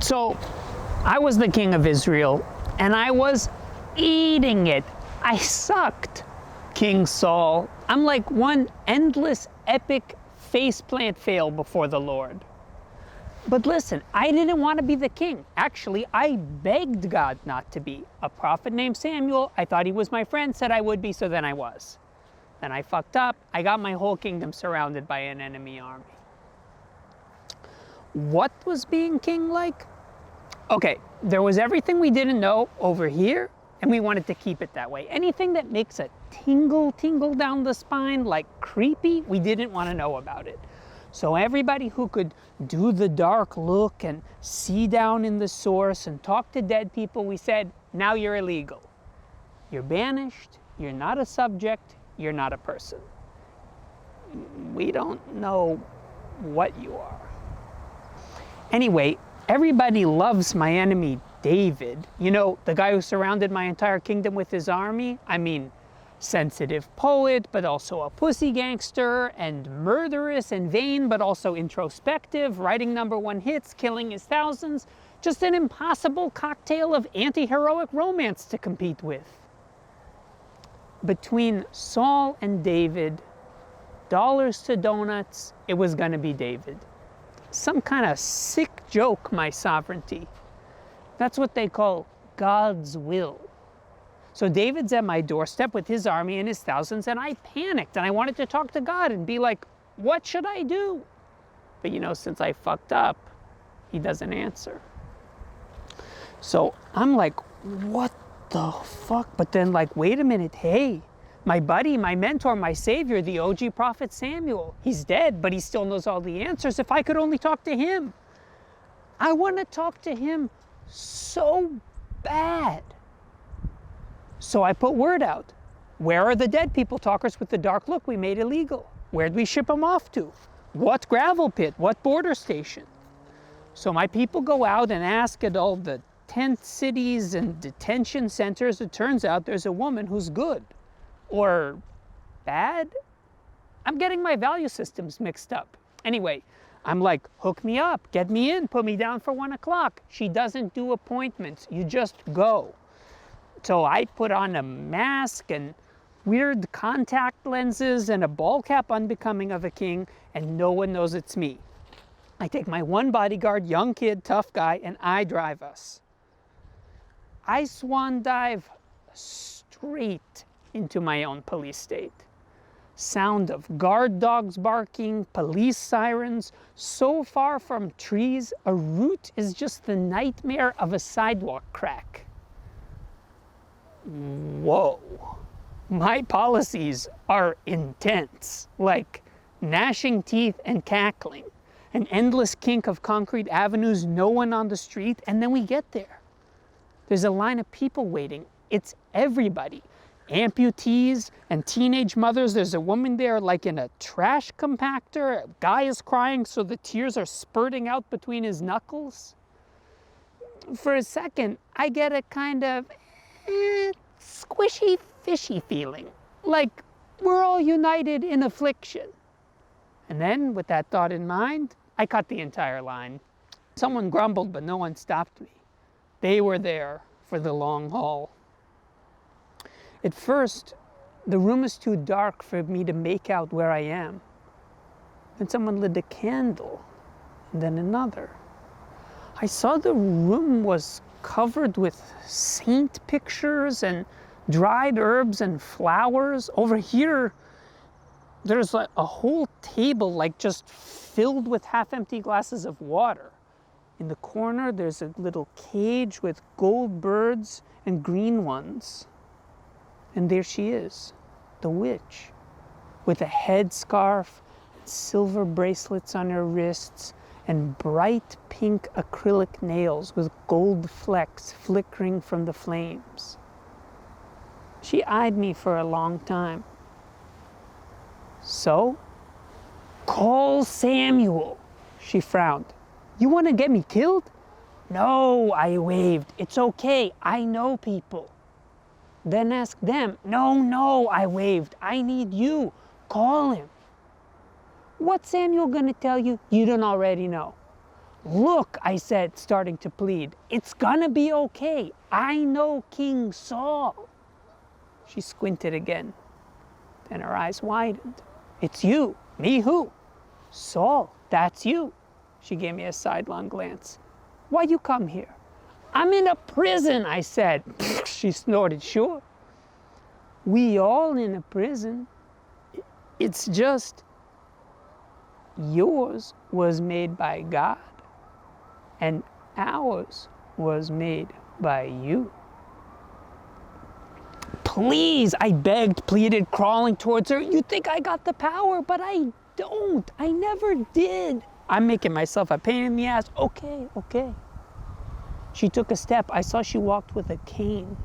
So I was the king of Israel, and I was eating it. I sucked, King Saul. I'm like one endless, epic faceplant fail before the Lord. But listen, I didn't want to be the king. Actually, I begged God not to be. A prophet named Samuel, I thought he was my friend, said I would be, so then I was. Then I fucked up. I got my whole kingdom surrounded by an enemy army. What was being king like? Okay, there was everything we didn't know over here, and we wanted to keep it that way. Anything that makes a tingle down the spine, like creepy, we didn't want to know about it. So everybody who could do the dark look and see down in the source and talk to dead people, we said, now you're illegal. You're banished, you're not a subject, you're not a person. We don't know what you are. Anyway, everybody loves my enemy, David. You know, the guy who surrounded my entire kingdom with his army. I mean, sensitive poet, but also a pussy gangster, and murderous and vain, but also introspective, writing #1 hits, killing his thousands. Just an impossible cocktail of anti-heroic romance to compete with. Between Saul and David, dollars to donuts, it was gonna be David. Some kind of sick joke, my sovereignty. That's what they call God's will. So David's at my doorstep with his army and his thousands, and I panicked, and I wanted to talk to God and be like, what should I do? But you know, since I fucked up, he doesn't answer. So I'm like, what the fuck? But then like, wait a minute, hey, my buddy, my mentor, my savior, the OG prophet Samuel, he's dead, but he still knows all the answers. If I could only talk to him. I want to talk to him so bad. So I put word out. Where are the dead people talkers with the dark look we made illegal? Where'd we ship them off to? What gravel pit? What border station? So my people go out and ask at all the tent cities and detention centers. It turns out there's a woman who's good. Or bad? I'm getting my value systems mixed up. Anyway, I'm like, hook me up, get me in, put me down for 1 o'clock. She doesn't do appointments, you just go. So I put on a mask and weird contact lenses and a ball cap unbecoming of a king, and no one knows it's me. I take my one bodyguard, young kid, tough guy, and I drive us. I swan dive straight into my own police state. Sound of guard dogs barking, police sirens, so far from trees, a route is just the nightmare of a sidewalk crack. Whoa, my policies are intense, like gnashing teeth and cackling, an endless kink of concrete avenues, no one on the street, and then we get there. There's a line of people waiting. It's everybody. Amputees and teenage mothers. There's a woman there like in a trash compactor. A guy is crying so the tears are spurting out between his knuckles. For a second, I get a kind of squishy, fishy feeling, like we're all united in affliction. And then, with that thought in mind, I cut the entire line. Someone grumbled, but no one stopped me. They were there for the long haul. At first, the room is too dark for me to make out where I am. Then someone lit a candle, and then another. I saw the room was covered with saint pictures and dried herbs and flowers. Over here, there's like a whole table like just filled with half-empty glasses of water. In the corner, there's a little cage with gold birds and green ones. And there she is, the witch, with a headscarf, silver bracelets on her wrists, and bright pink acrylic nails with gold flecks flickering from the flames. She eyed me for a long time. So, call Samuel, she frowned. You want to get me killed? No, I waved. It's okay, I know people. Then ask them. No, I waved. I need you. Call him. What's Samuel gonna tell you you don't already know? Look, I said, starting to plead, it's gonna be okay. I know King Saul. She squinted again. Then her eyes widened. It's you. Me who? Saul, that's you. She gave me a sidelong glance. Why you come here? I'm in a prison, I said. She snorted, sure. We all in a prison. It's just yours was made by God and ours was made by you. Please, I begged, pleaded, crawling towards her. You think I got the power, but I don't. I never did. I'm making myself a pain in the ass. Okay, okay. She took a step. I saw she walked with a cane.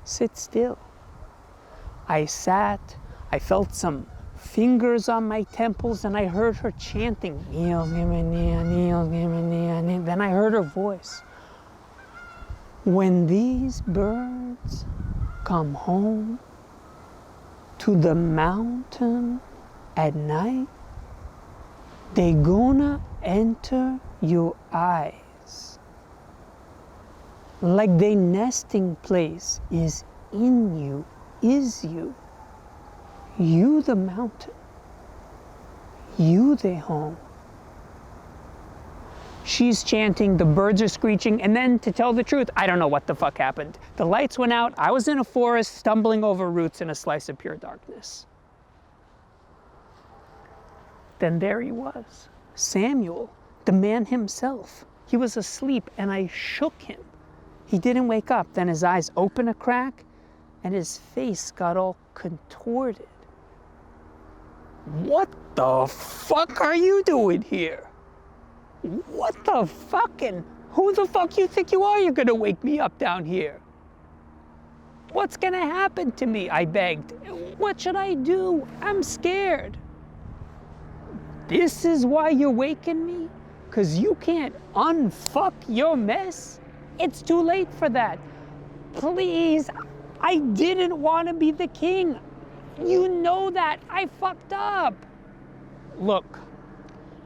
Sit still. I sat. I felt some fingers on my temples, and I heard her chanting. Then I heard her voice. When these birds come home to the mountain at night, they gonna enter your eyes. Like their nesting place is in you, is you. You the mountain, you the home. She's chanting, the birds are screeching, and then, to tell the truth, I don't know what the fuck happened. The lights went out, I was in a forest, stumbling over roots in a slice of pure darkness. Then there he was, Samuel, the man himself. He was asleep, and I shook him. He didn't wake up. Then his eyes opened a crack, and his face got all contorted. What the fuck are you doing here? What the fucking, who the fuck you think you are? You're gonna wake me up down here. What's gonna happen to me? I begged. What should I do? I'm scared. This is why you're waking me? 'Cause you can't unfuck your mess? It's too late for that. Please, I didn't want to be the king. You know that. I fucked up. Look,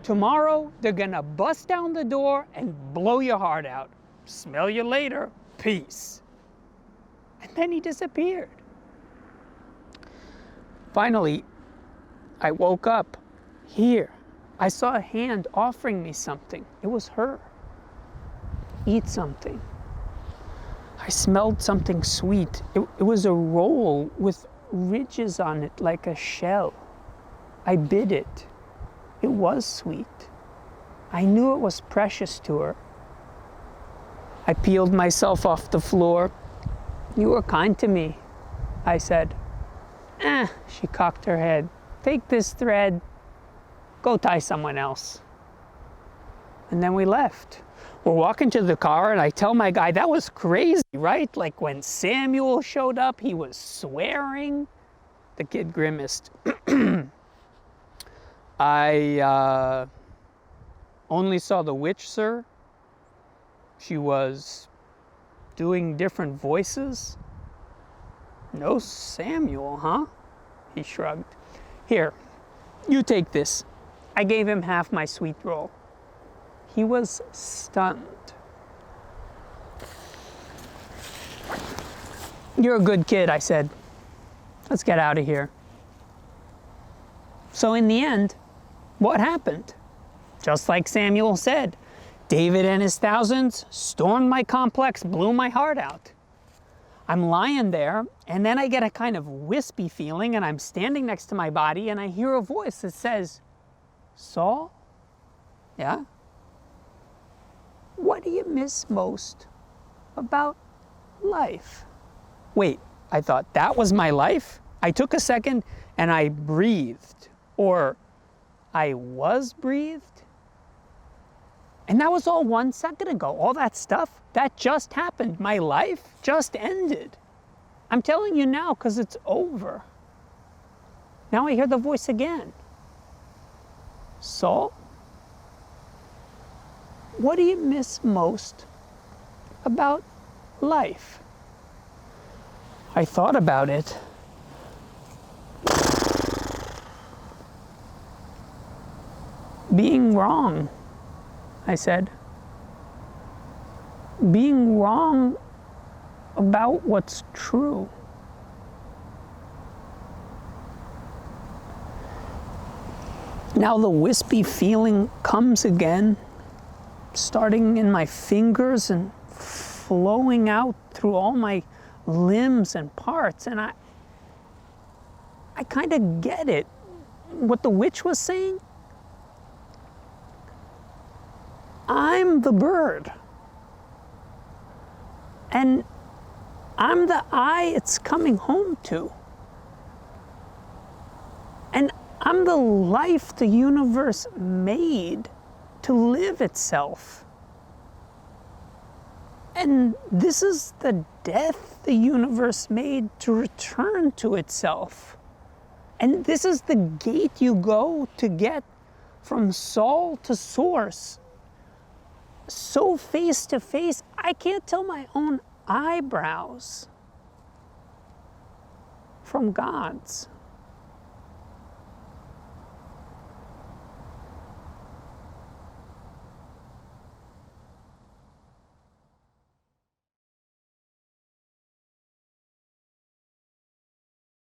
tomorrow they're gonna bust down the door and blow your heart out. Smell you later. Peace. And then he disappeared. Finally, I woke up here. I saw a hand offering me something. It was her. Eat something. I smelled something sweet. It was a roll with ridges on it like a shell. I bit it. It was sweet. I knew it was precious to her. I peeled myself off the floor. You were kind to me, I said. She cocked her head. Take this thread. Go tie someone else. And then we left. We're walking to the car, and I tell my guy, that was crazy, right? Like when Samuel showed up, he was swearing. The kid grimaced. I only saw the witch, sir. She was doing different voices. No Samuel, huh? He shrugged. Here, you take this. I gave him half my sweet roll. He was stunned. You're a good kid, I said. Let's get out of here. So in the end, what happened? Just like Samuel said, David and his thousands stormed my complex, blew my heart out. I'm lying there, and then I get a kind of wispy feeling, and I'm standing next to my body, and I hear a voice that says, Saul? Yeah? What do you miss most about life? Wait, I thought, that was my life? I took a second and I breathed, or I was breathed. And that was all 1 second ago. All that stuff, that just happened. My life just ended. I'm telling you now because it's over. Now I hear the voice again. Saul? What do you miss most about life? I thought about it. Being wrong. I said. Being wrong about what's true. Now the wispy feeling comes again, starting in my fingers and flowing out through all my limbs and parts, and I kind of get it. What the witch was saying? I'm the bird. And I'm the eye it's coming home to. And I'm the life the universe made to live itself. And this is the death the universe made to return to itself. And this is the gate you go to get from Saul to source. So face to face, I can't tell my own eyebrows from God's.